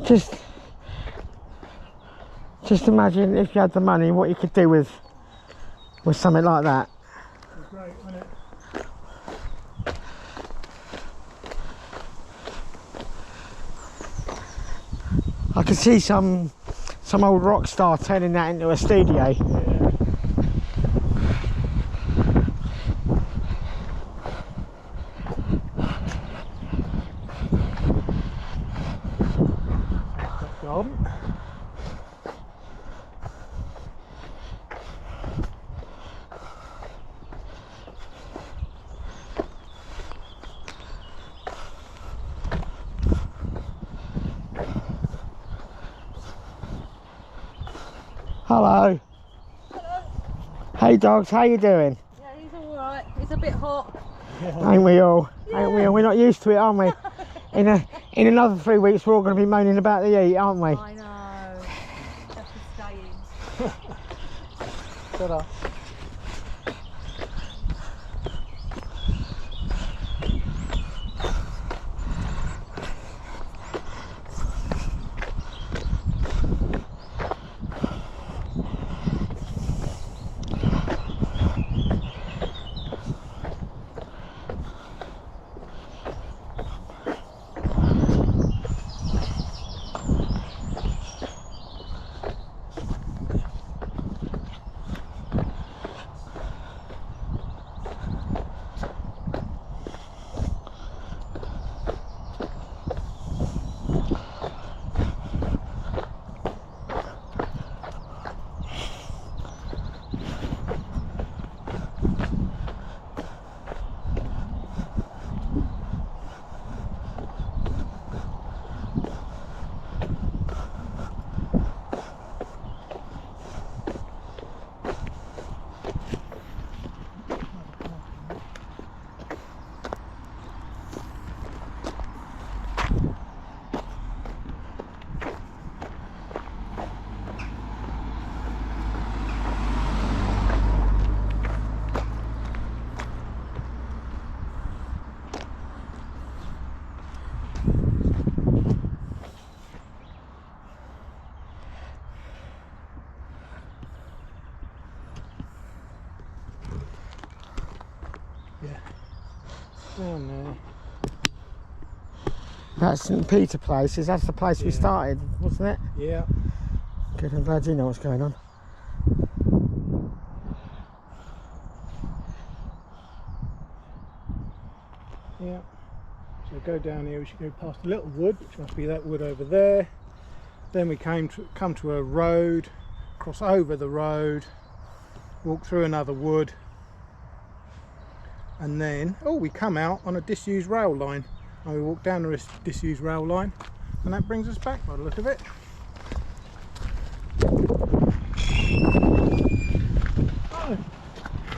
Just imagine if you had the money, what you could do with something like that. It's great, isn't it? I can see some old rock star turning that into a studio. Yeah. Garden. Hello. Hello. Hey dogs, how you doing? Yeah, he's all right. It's a bit hot. Ain't we all? Yeah. Ain't we all? We're not used to it, aren't we? In another 3 weeks, we're all going to be moaning about the heat, aren't we? I know. Just staying. Ta-da. Down there. That's St Peter Places. That's the place we started, wasn't it? Yeah. Good, I'm glad you know what's going on. Yeah. So go down here, we should go past a little wood, which must be that wood over there. Then we come to a road, cross over the road, walk through another wood, and then, oh, we come out on a disused rail line. And we walk down the disused rail line, and that brings us back by the look of it. Oh,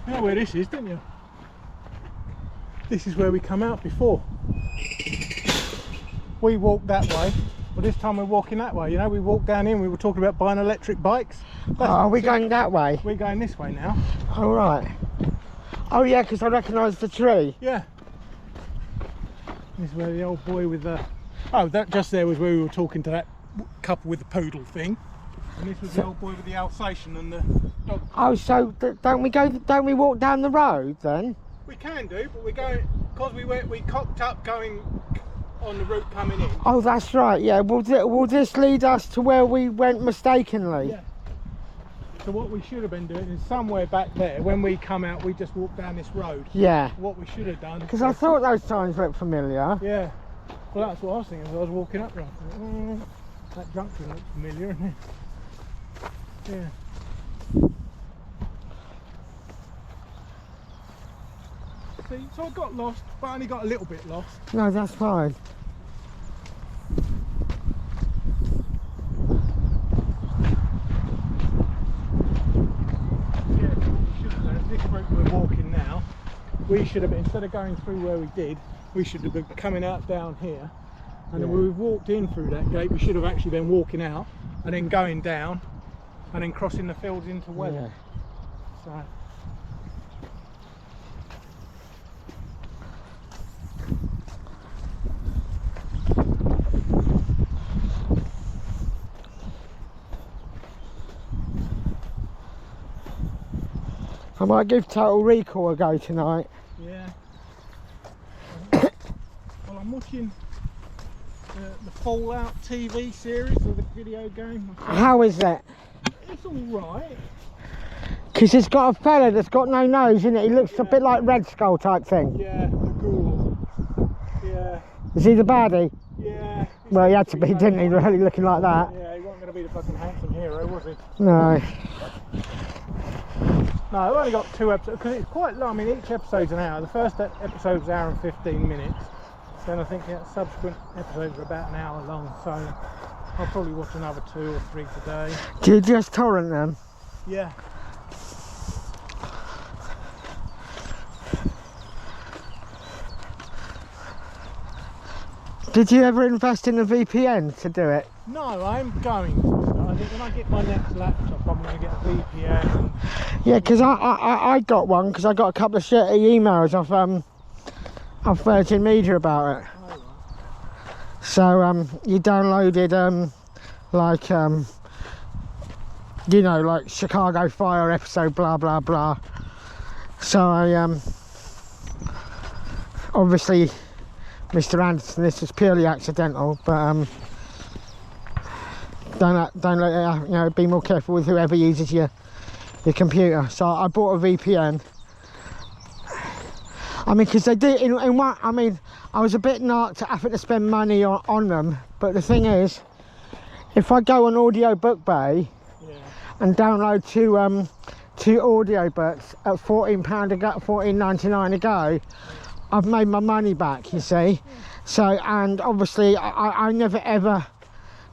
you know where this is, don't you? This is where we come out before. We walked that way, but this time we're walking that way. You know, we walked down in, we were talking about buying electric bikes. Are we going that way? We're going this way now. Oh, right. Oh, yeah, because I recognise the tree. Yeah. This is where the old boy with the... Oh, that just there was where we were talking to that couple with the poodle thing. And this was the old boy with the Alsatian and the dog. Oh, so don't we walk down the road then? We can do, but we're going... Because we cocked up going on the route coming in. Oh, that's right, yeah. Will this lead us to where we went mistakenly? Yeah. So what we should have been doing is somewhere back there, when we come out, we just walk down this road. Yeah. What we should have done... Because I thought those signs looked familiar. Yeah. Well, that's what I was thinking as I was walking up there. I thought, that junction looks familiar, isn't it? Yeah. See, so I got lost, but I only got a little bit lost. No, that's fine. This route we're walking now, we should have been, instead of going through where we did, we should have been coming out down here, and then when we've walked in through that gate, we should have actually been walking out and then going down and then crossing the fields into Weather. So I might give Total Recall a go tonight. Yeah. Well, I'm watching the Fallout TV series of the video game. How is that? It's alright. Because it's got a fella that's got no nose, isn't it? He looks a bit like Red Skull type thing. Yeah, the ghoul. Yeah. Is he the baddie? Yeah. Well, he had to be, didn't he? Really looking like that. Yeah, he wasn't going to be the fucking handsome hero, was he? No. No, I've only got 2 episodes, because it's quite long. I mean, each episode's an hour. The first episode's an hour and 15 minutes. Then I think subsequent episodes are about an hour long, so I'll probably watch another 2 or 3 today. Do you just torrent them? Yeah. Did you ever invest in a VPN to do it? No, I'm going to. I think when I get my next laptop, I'm going to get a VPN. And Yeah, because I got one, because I got a couple of shitty emails off Virgin Media about it. oh, right. So you downloaded like you know, like Chicago Fire episode blah blah blah. So I obviously, Mr. Anderson, this is purely accidental, but don't let you know, be more careful with whoever uses your computer. So I bought a VPN. I mean, because they do in one. I mean, I was a bit narked at having to spend money on them, but the thing is, if I go on Audiobook Bay Yeah. and download two audiobooks at £14 a go, £14.99 a go, I've made my money back. You see, so and obviously I never ever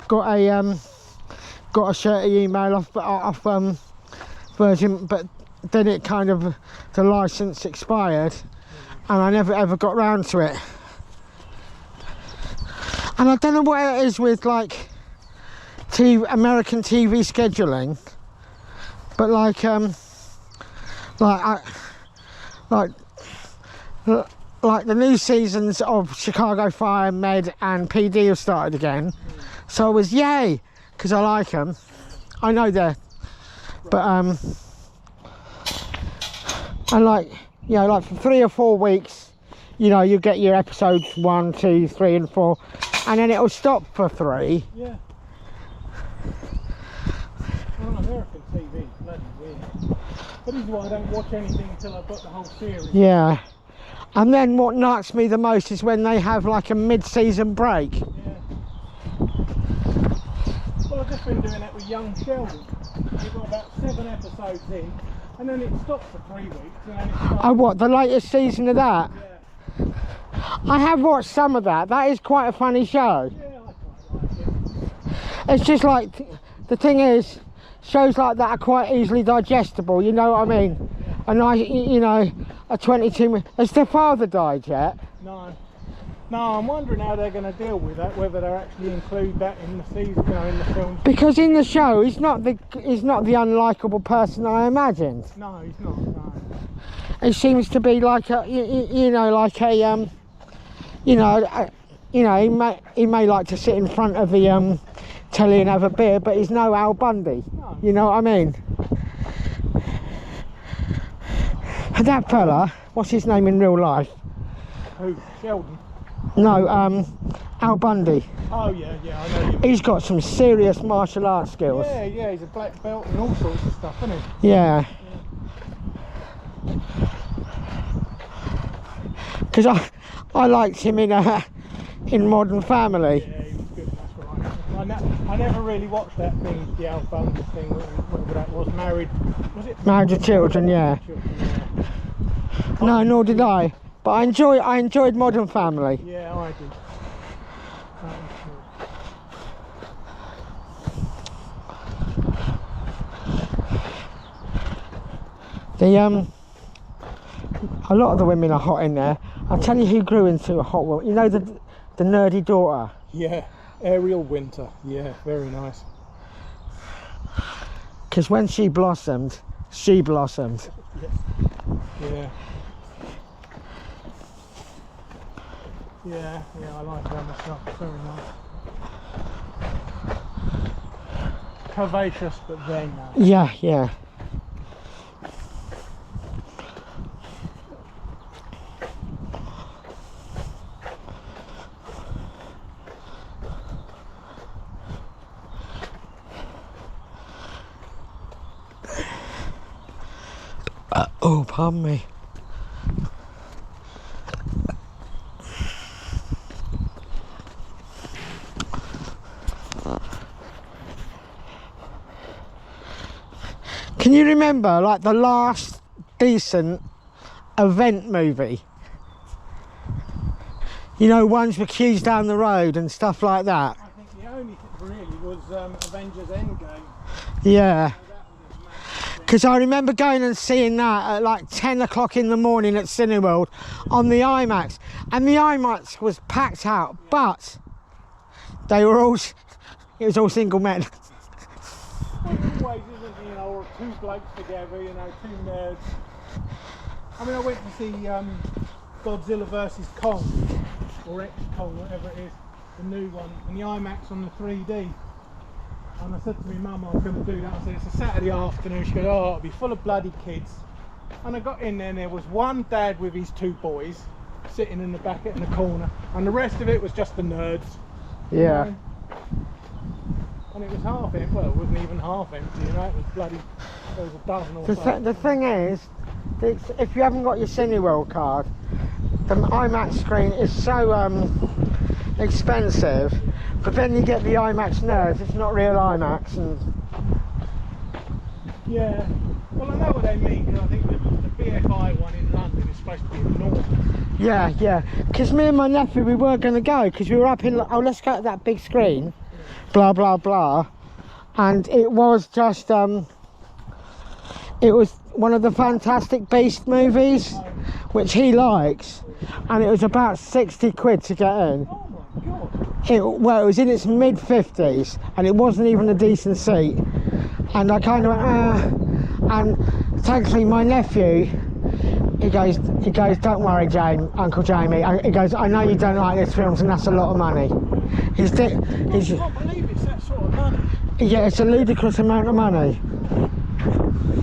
got a shirty email off Virgin, but then it kind of, the license expired, and I never ever got round to it. And I don't know what it is with like American TV scheduling, but like the new seasons of Chicago Fire, Med and PD have started again. So I was yay, because I like them. I know they're, but and like, you know, like for 3 or 4 weeks, you know, you get your episodes 1, 2, 3 and 4, and then it'll stop for 3. Yeah. Well, American TV is bloody weird. But this is why I don't watch anything until I've got the whole series. Yeah. And then what nuts me the most is when they have like a mid-season break. Yeah. Well, I've just been doing that with Young Sheldon. We've got about 7 episodes in, and then it stops for 3 weeks, and then it starts. Oh, what, the latest season of that? Yeah. I have watched some of that. That is quite a funny show. Yeah, I quite like it. It's just like, the thing is, shows like that are quite easily digestible, you know what I mean? And I, you know, a 22 minute, has their father died yet? No. No, I'm wondering how they're going to deal with that, whether they actually include that in the season, you know, in the film. Because in the show, he's not the unlikable person I imagined. No, he's not, no. He seems to be like a, you know, like a, you know, he may like to sit in front of the telly and have a beer, but he's no Al Bundy. No. You know what I mean? And that fella, what's his name in real life? Who? Sheldon? No, Al Bundy. Oh, yeah, I know you. He's got some serious martial arts skills. Yeah, yeah, he's a black belt and all sorts of stuff, isn't he? Yeah. Because I liked him in Modern Family. Yeah, he was good, that's right. I never really watched that thing, the Al Bundy thing, whatever that was, was it? Married with Children, yeah. No, nor did I. But I enjoyed Modern Family. Yeah, I did. A lot of the women are hot in there. I'll tell you who grew into a hot woman. You know the nerdy daughter? Yeah, Ariel Winter. Yeah, very nice. Because when she blossomed, she blossomed. Yeah. Yeah, I like her myself. Very nice. Curvaceous, but very nice. Yeah. Oh, pardon me. Can you remember, like, the last decent event movie? You know, ones with queues down the road and stuff like that. I think the only thing really was Avengers Endgame. Yeah. So that was a massive Because I remember going and seeing that at like 10 o'clock in the morning at Cineworld on the IMAX. And the IMAX was packed out, but they were all, it was all single men. Well, it always isn't, you know, or two blokes together, you know, two nerds. I mean, I went to see Godzilla vs Kong, or X-Kong, whatever it is, the new one, and the IMAX on the 3D. And I said to my mum, I was going to do that. I said, it's a Saturday afternoon. She goes, oh, it'll be full of bloody kids. And I got in there and there was one dad with his two boys sitting in the back in the corner, and the rest of it was just the nerds. Yeah. You know? And it was half empty. Well, it wasn't even half empty, you know, it was bloody, there was a dozen or so. The thing is, if you haven't got your Cineworld card, the IMAX screen is so expensive, but then you get the IMAX nerds, it's not real IMAX. And yeah, well, I know what they mean, because I think the BFI one in London is supposed to be enormous. yeah, because me and my nephew, we were going to go, because we were up in, oh, let's go to that big screen, blah, blah, blah. And it was just, it was one of the Fantastic Beast movies, which he likes, and it was about 60 quid to get in. Oh my god. Well, it was in its mid-50s, and it wasn't even a decent seat. And I kind of went, and thankfully my nephew, he goes, don't worry, Uncle Jamie. He goes, I know you don't like this films, and that's a lot of money. I can't believe it's that sort of money. Yeah, it's a ludicrous amount of money.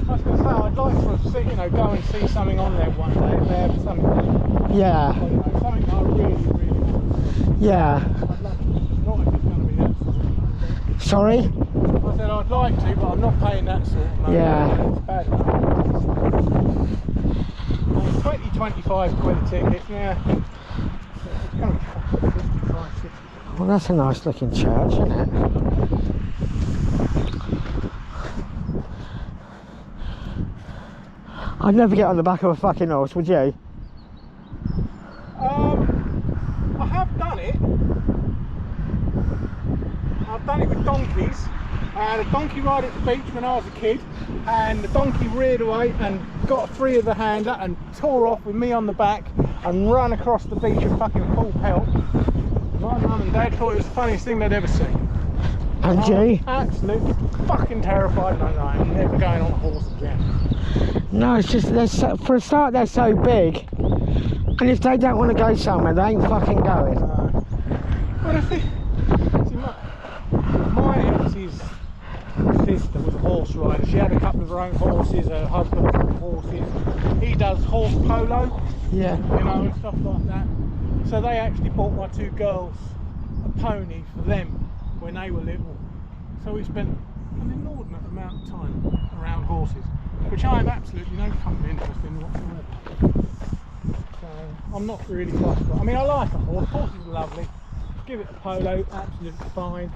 I was going to say, I'd like to see, you know, go and see something on there one day, if they have something, Yeah, you know, something I really, really want. yeah. I'd love to, not if it's going to be that sort of money. Sorry? I said I'd like to, but I'm not paying that sort of money. Yeah. It's bad enough. 20, 25 quid a ticket, yeah. It's going to be 55, 60. Well, that's a nice looking church, isn't it? I'd never get on the back of a fucking horse, would you? I have done it. I've done it with donkeys. I had a donkey ride at the beach when I was a kid, and the donkey reared away and got free of the hander and tore off with me on the back and ran across the beach at fucking full pelt. My mum and dad thought it was the funniest thing they'd ever seen. And I'm you? absolutely fucking terrified. No, I'm never going on a horse again. No, it's just, they're so, for a start, they're so big. And if they don't want to go somewhere, they ain't fucking going. But I think, see, my ex's sister was a horse rider. She had a couple of her own horses, her husband had horses. He does horse polo, Yeah. you know, and stuff like that. So they actually bought my two girls a pony for them when they were little. So we spent an inordinate amount of time around horses, which I have absolutely no fucking interest in whatsoever. So I'm not really fussed. I mean, I like a horse. Horses are lovely. Give it a polo, absolutely fine.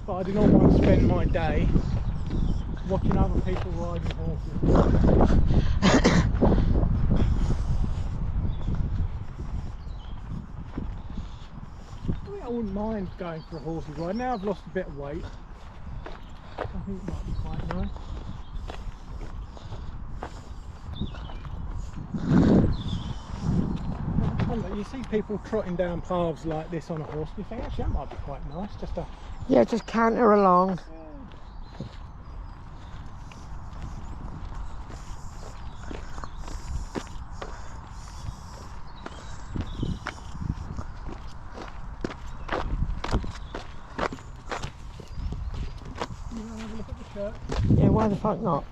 But I do not want to spend my day watching other people riding horses. I wouldn't mind going for a horsey ride. Now I've lost a bit of weight, I think it might be quite nice. You see people trotting down paths like this on a horse, and you think actually that might be quite nice, just a... Yeah, just canter along. You want to have a look at the shirt? Yeah, why the fuck not?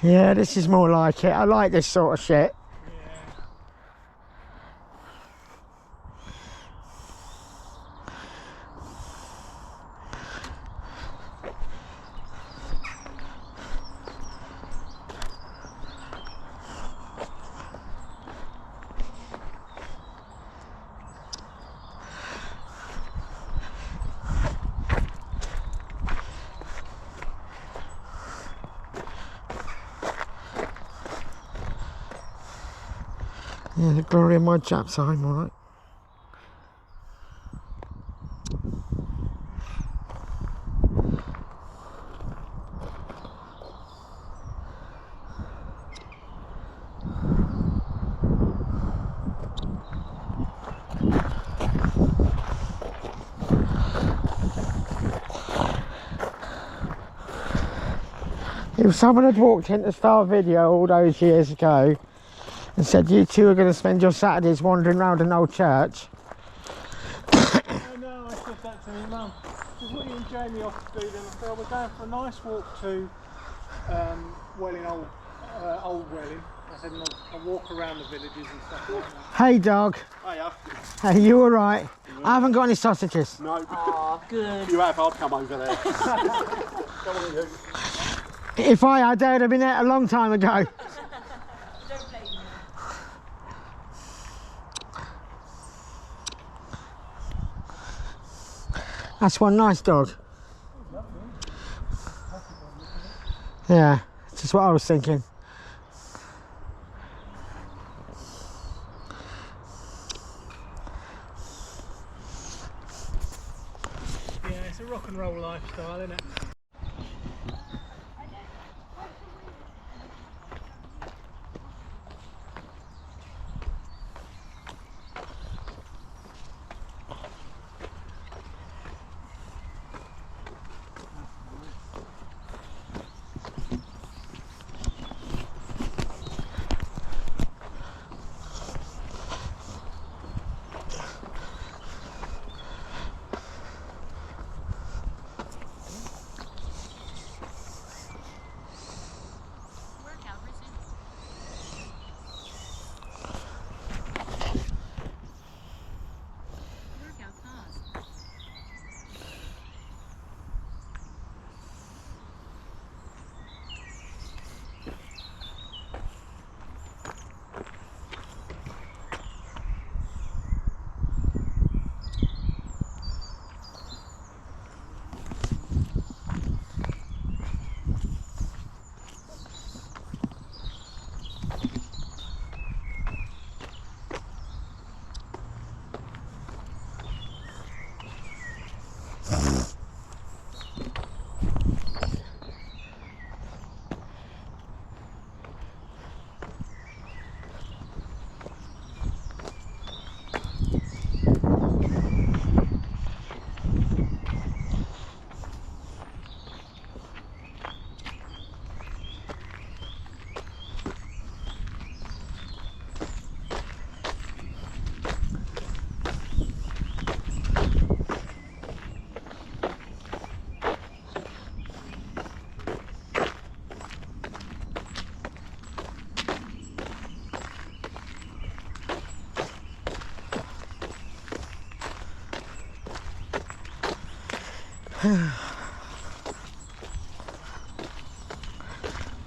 Yeah, this is more like it. I like this sort of shit. Yeah, the glory of my Japs, I'm alright. If someone had walked into Star Video all those years ago and said you two are going to spend your Saturdays wandering around an old church. I know, I said that to my mum. Because what you and Jamie off to do then, I said, we're going for a nice walk to Welling, Old Welling. I said, I'll walk around the villages and stuff like that. Hey dog. Hiya. Hey, you alright? I haven't got any sausages. No. Oh, good. If you have, I'll come over there. Come on, you. If I had, I'd have been there a long time ago. Don't blame me. That's one nice dog. Yeah, just what I was thinking. Yeah, it's a rock and roll lifestyle, isn't it?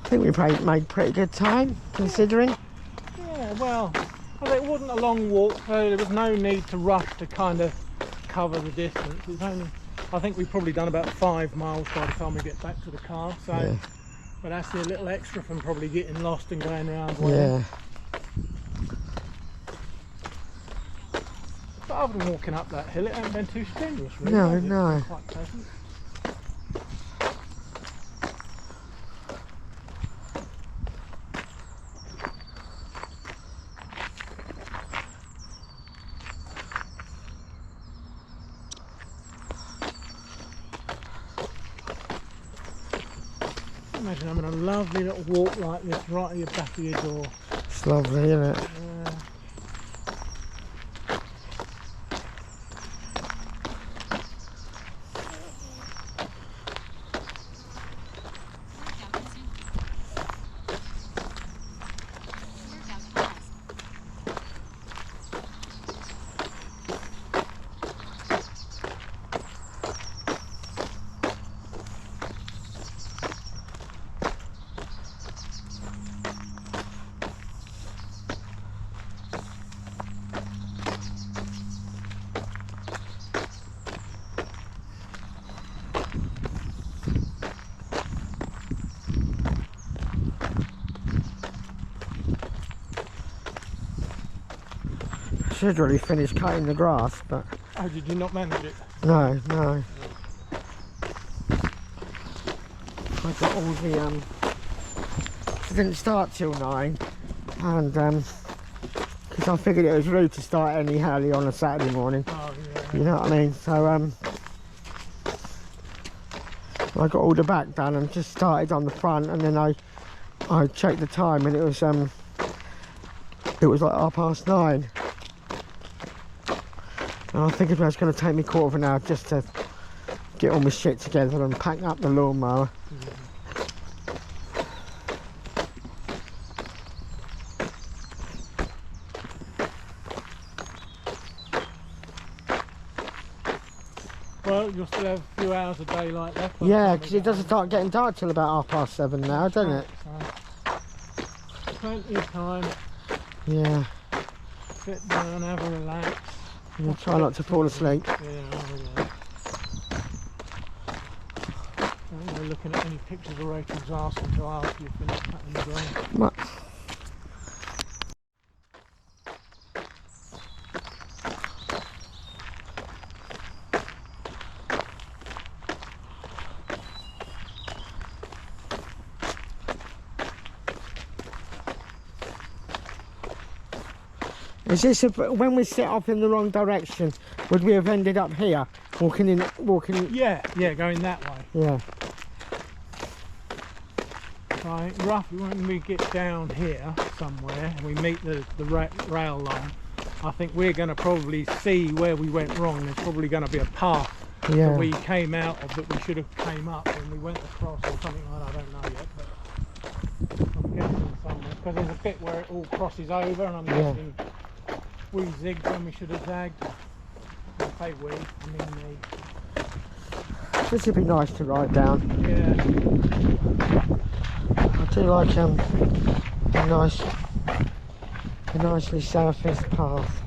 I think we made pretty good time, considering. Yeah, well, it wasn't a long walk, so there was no need to rush to kind of cover the distance. It's only, I think we've probably done about 5 miles by the time we get back to the car, so, Yeah. but that's a little extra from probably getting lost and going around. Yeah. But other than walking up that hill, it hasn't been too strenuous, really. No, has it? It's no. been quite pleasant. Imagine having a lovely little walk like this right at the back of your door. It's lovely, isn't it? Yeah. should really finish cutting the grass, but Oh, did you not manage it? no. I got all the it didn't start till 9, and because I figured it was rude to start any early on a Saturday morning. Oh, yeah. You know what I mean? So I got all the back done and just started on the front, and then I checked the time, and it was like 9:30. And I figured it was going to take me a quarter of an hour just to get all my shit together and pack up the lawnmower. Well, you'll still have a few hours of daylight left. by the Yeah, time because we it get doesn't home. start getting dark till about 7:30 now, doesn't it? So, plenty of time. Yeah. Sit down, have a relax. And try not to fall asleep. Yeah, have a relax. Don't go looking at any pictures of Rachel's arse until after you've finished cutting the grass. What? Is this when we set off in the wrong direction? Would we have ended up here, walking? Yeah, going that way. Yeah. Right, roughly when we get down here somewhere and we meet the rail line, I think we're going to probably see where we went wrong. There's probably going to be a path Yeah. that we came out of that we should have came up when we went across or something like that. I don't know yet, but I'm guessing somewhere because there's a bit where it all crosses over, and I'm guessing we zigged when we should have zagged. I say we, I mean me. This would be nice to ride down. Yeah. I do like a nicely surfaced path.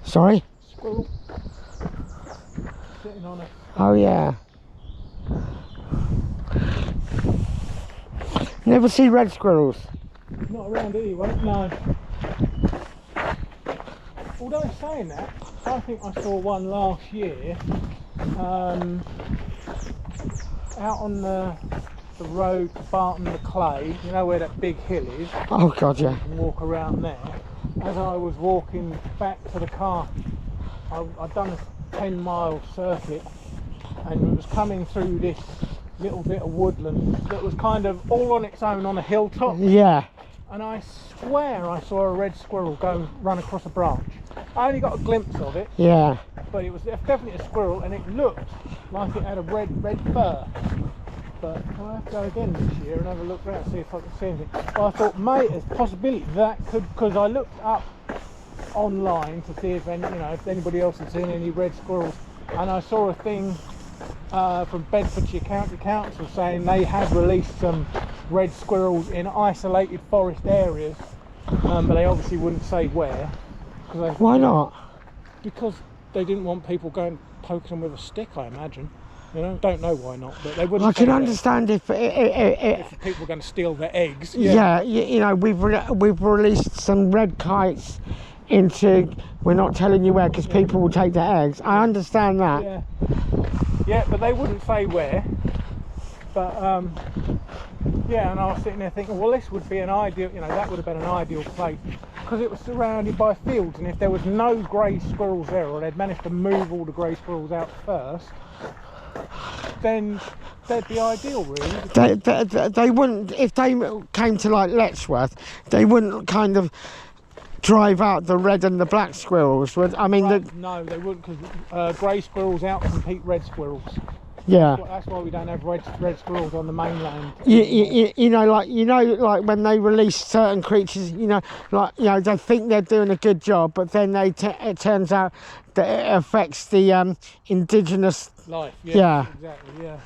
Sorry? Squirrel. Sitting on it. Oh yeah. Never see red squirrels. Not around here, you won't? No. Although saying that, I think I saw one last year out on the road to Barton the Clay, you know where that big hill is, Oh god, yeah. and walk around there. As I was walking back to the car, I'd done a 10-mile circuit, and it was coming through this little bit of woodland that was kind of all on its own on a hilltop. Yeah. And I swear I saw a red squirrel run across a branch. I only got a glimpse of it, Yeah. but it was definitely a squirrel, and it looked like it had a red fur. But I'll have to go again this year and have a look around, see if I can see anything. But I thought, mate, there's a possibility that could, because I looked up online to see if if anybody else had seen any red squirrels, and I saw a thing from Bedfordshire County Council saying they had released some red squirrels in isolated forest areas, but they obviously wouldn't say where. Why not? Because they didn't want people going poking them with a stick, I imagine. You know, don't know why not, but they wouldn't. I can say that understand if if people were going to steal their eggs. yeah, you know, we've released some red kites into. We're not telling you where because people will take their eggs. I understand that. Yeah, yeah, but they wouldn't say where. But yeah, and I was sitting there thinking, well, this would be an ideal. You know, that would have been an ideal place because it was surrounded by fields, and if there was no grey squirrels there, or they'd managed to move all the grey squirrels out first, then they'd be ideal, really. They wouldn't, if they came to like Letchworth, they wouldn't kind of drive out the red and the black squirrels. Would I mean? Right, no, they wouldn't, because grey squirrels outcompete red squirrels. Yeah. That's why we don't have red squirrels on the mainland. You know, like when they release certain creatures, they think they're doing a good job, but then it turns out that it affects the indigenous life. Yeah. Exactly. Yeah.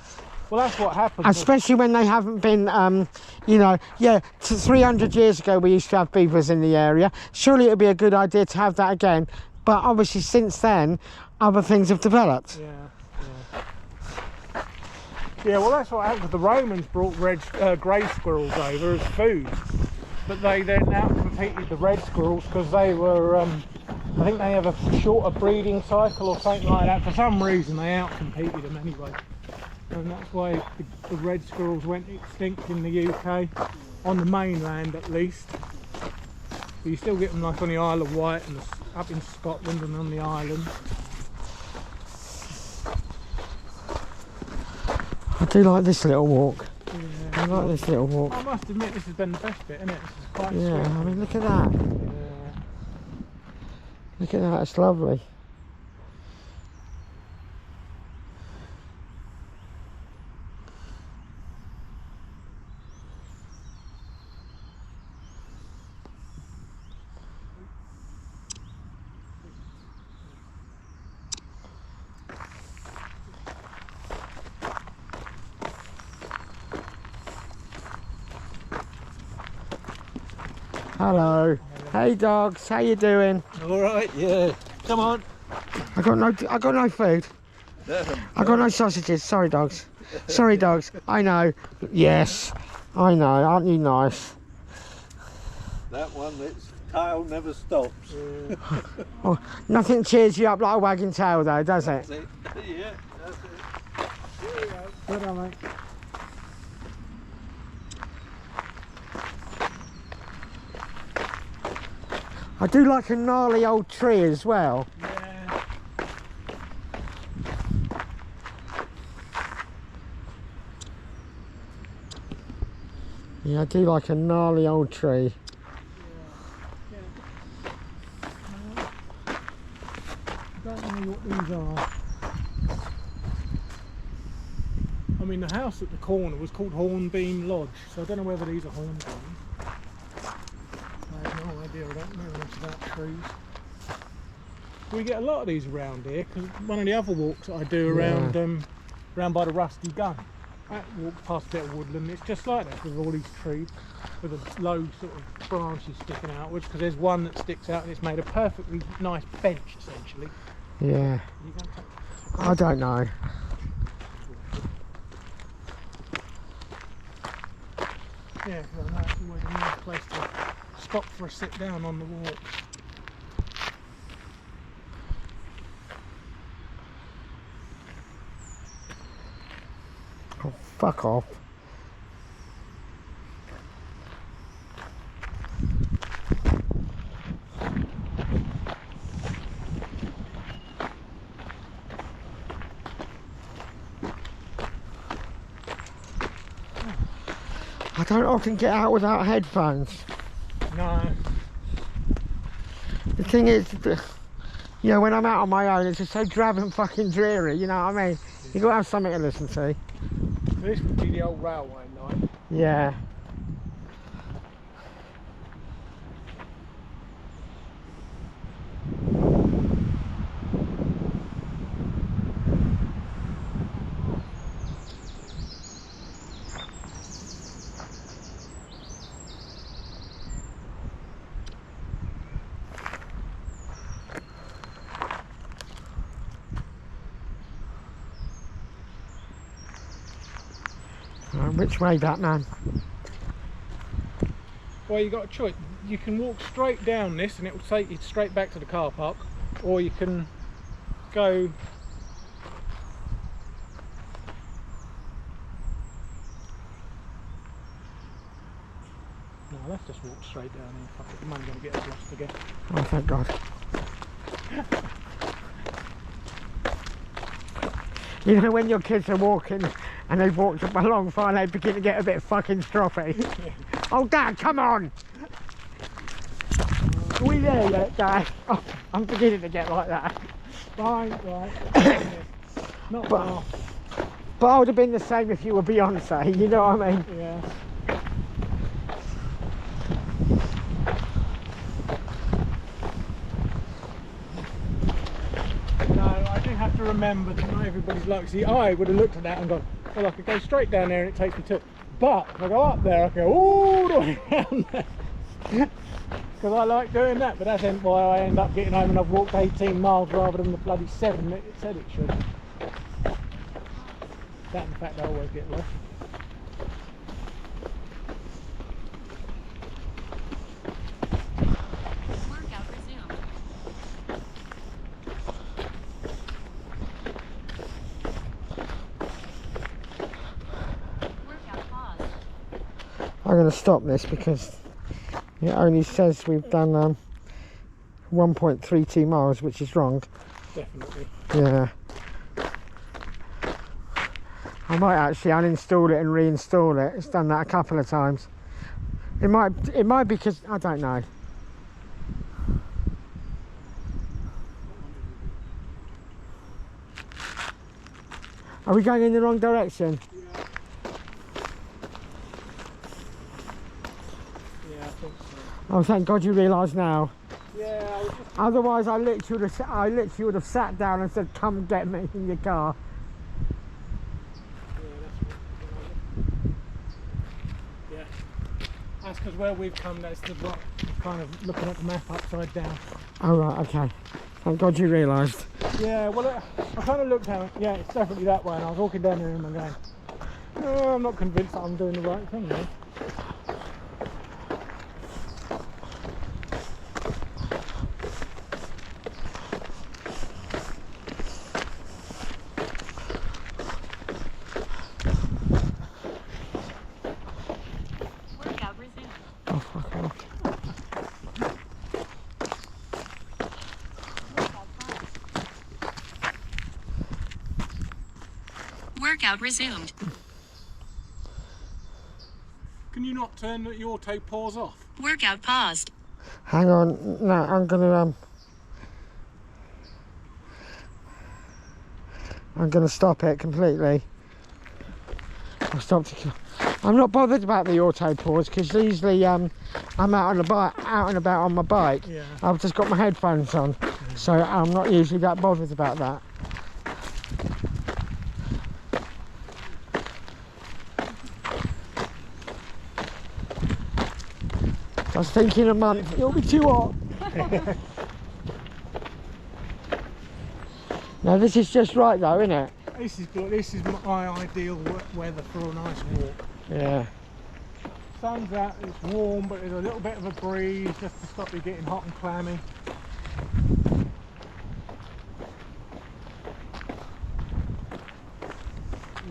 Well, that's what happens. Especially when they haven't been, 300 years ago we used to have beavers in the area. Surely it would be a good idea to have that again. But obviously since then, other things have developed. Yeah, well, that's what happened. The Romans brought grey squirrels over as food, but they then outcompeted the red squirrels because they were, I think they have a shorter breeding cycle or something like that. For some reason, they outcompeted them anyway, and that's why the red squirrels went extinct in the UK, on the mainland at least. But you still get them like on the Isle of Wight and up in Scotland and on the island. I do like this little walk. Yeah. I like this little walk. I must admit, this has been the best bit, isn't it? This is quite Yeah, sweet. I mean, look at that. Yeah. Look at that, it's lovely. Hello. Hey dogs, how you doing? All right, yeah. Come on. I got no food. I got no sausages. Sorry dogs. Sorry dogs. I know. Yes. I know. Aren't you nice? That one, its tail never stops. Oh, nothing cheers you up like a wagging tail though, does it? That's it. Yeah, that's it. There you go. Well done, mate. I do like a gnarly old tree as well. Yeah. Yeah, I do like a gnarly old tree. I don't know what these are. I mean, the house at the corner was called Hornbeam Lodge, so I don't know whether these are hornbeams. I have no idea. I don't know much about trees. We get a lot of these around here because one of the other walks that I do around round by the Rusty Gun. I walk past a bit of woodland. It's just like that with all these trees with a low sort of branches sticking outwards, because there's one that sticks out and it's made a perfectly nice bench essentially. Yeah. You can take I don't know. Yeah, because I know it's always a nice place to stop for a sit down on the walk. Oh, fuck off. I don't often get out without headphones. No. The thing is, when I'm out on my own, it's just so drab and fucking dreary, you know what I mean? You gotta have something to listen to. This would be the old railway line. Yeah. Right, which way, Batman? Well, you got a choice. You can walk straight down this and it will take you straight back to the car park, or you can go no, let's just walk straight down here. Fuck it, the money's going to get us lost again. Oh, thank God. You know when your kids are walking and they've walked up a long file, they begin to get a bit fucking stroppy. Oh, Dad, come on! Are we there yet, Dad? Oh, I'm beginning to get like that. Fine, right. Not far. But I would have been the same if you were Beyonce, you know what I mean? Yeah. No, I do have to remember that not everybody's like. See, I would have looked at that and gone, well, I could go straight down there and it takes me to. But if I go up there, I can go all the way around there. Because I like doing that, but that's why I end up getting home and I've walked 18 miles rather than the bloody 7 that it said it should. That, in fact, I always get lost. Workout resumed. Workout paused. I'm going to stop this because it only says we've done 1.32 miles, which is wrong. Definitely. Yeah. I might actually uninstall it and reinstall it. It's done that a couple of times. It might be because I don't know. Are we going in the wrong direction? Yeah, I think so. Oh, thank God you realise now. Yeah, I was just. Otherwise, I literally would have sat down and said, "Come get me in your car." Yeah, that's because where we've come, that's the rock. Kind of looking at the map upside down. Oh right, okay. Thank God you realised. Yeah, well, I kind of looked at it. Yeah, it's definitely that way. And I was walking down there and I'm going, oh, I'm not convinced that I'm doing the right thing there. Workout resumed. Oh fuck off. Workout resumed. Can you not turn the auto pause off? Workout paused. Hang on. No, I'm gonna stop it completely. I stopped it. I'm not bothered about the auto pause because usually I'm out and about on my bike. Yeah. I've just got my headphones on, so I'm not usually that bothered about that. I was thinking a month it'll be too hot. Now this is just right though, isn't it? This is good. This is my ideal weather for a nice walk. Yeah. Sun's out, it's warm, but there's a little bit of a breeze just to stop you getting hot and clammy.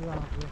Lovely.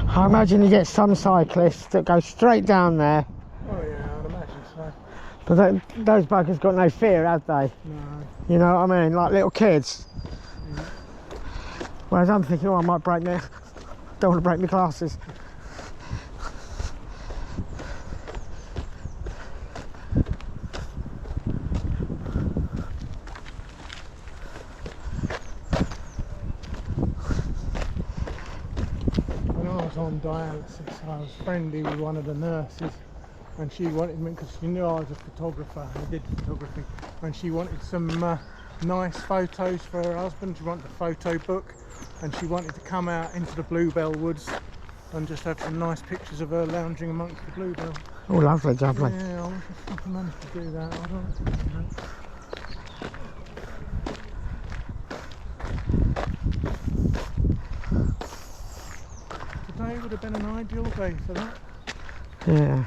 I imagine you get some cyclists that go straight down there, Oh yeah, I'd imagine so. but those buggers got no fear, have they? No. You know what I mean? Like little kids. Whereas I'm thinking, oh, I might break my... Don't want to break my glasses. When I was on dialysis, I was friendly with one of the nurses, and she wanted me, because she knew I was a photographer, I did photography, and she wanted some nice photos for her husband. She wanted a photo book, and she wanted to come out into the Bluebell Woods and just have some nice pictures of her lounging amongst the bluebell. Oh, lovely, lovely. Yeah, I wish I fucking managed to do that. I don't. Today would have been an ideal day for that. Yeah.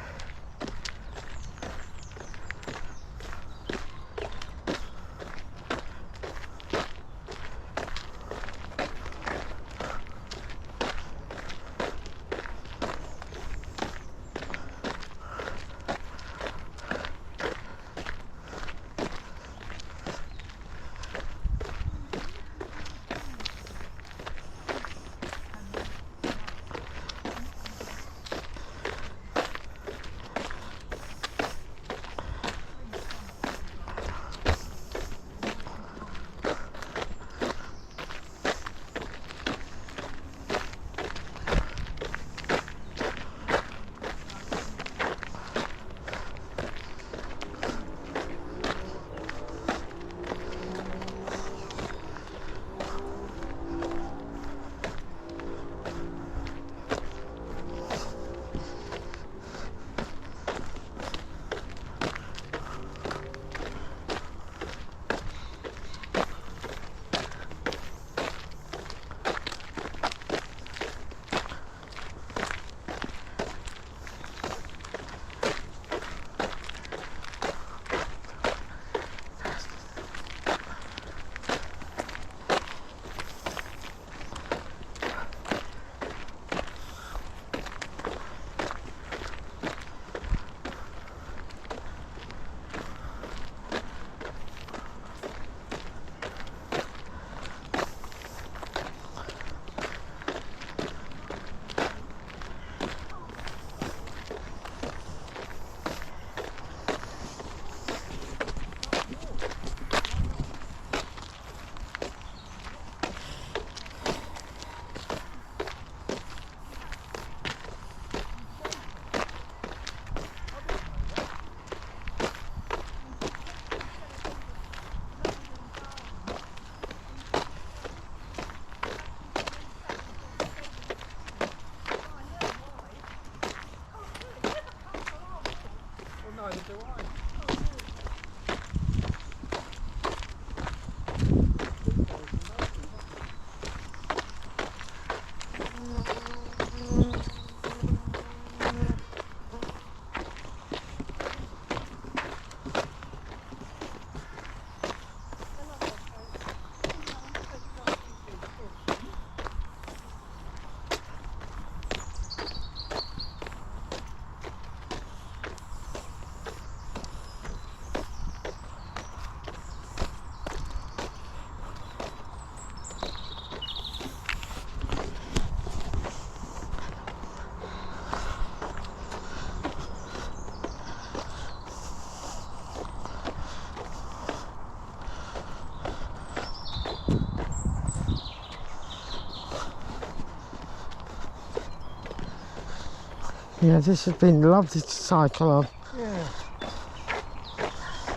Yeah, this has been lovely to cycle on. Yeah.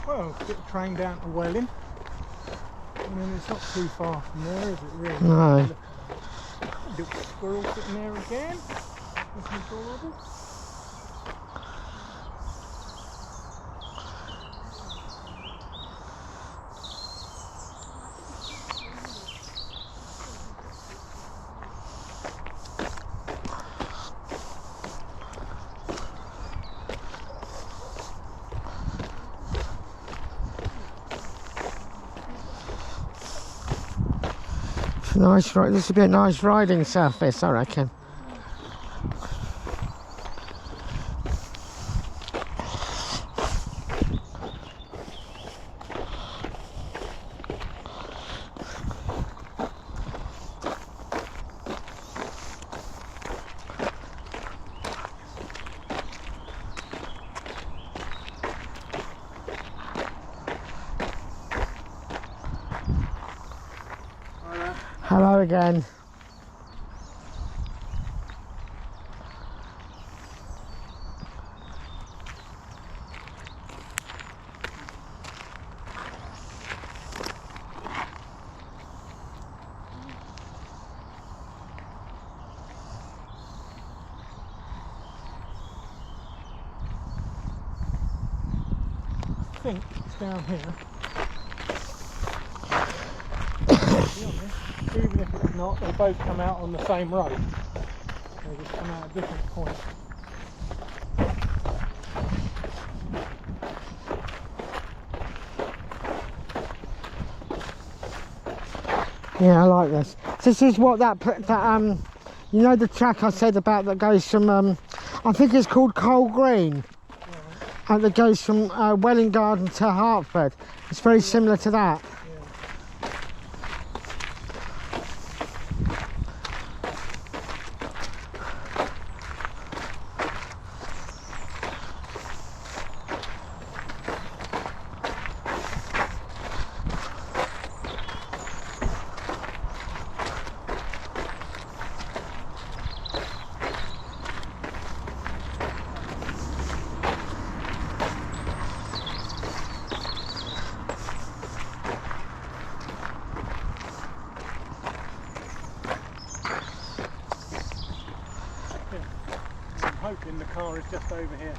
Well, get the train down to Welling. I mean, it's not too far from there, is it really? No. Little squirrel sitting there again. That's adorable. Nice, right? This would be a nice riding surface, I reckon. Hello again. I think it's down here. Even if it's not, they both come out on the same road. They just come out at different points. Yeah, I like this. This is what you know the track I said about that goes from I think it's called Coal Green, and that goes from Welling Garden to Hertford. It's very similar to that. I'm hoping the car is just over here.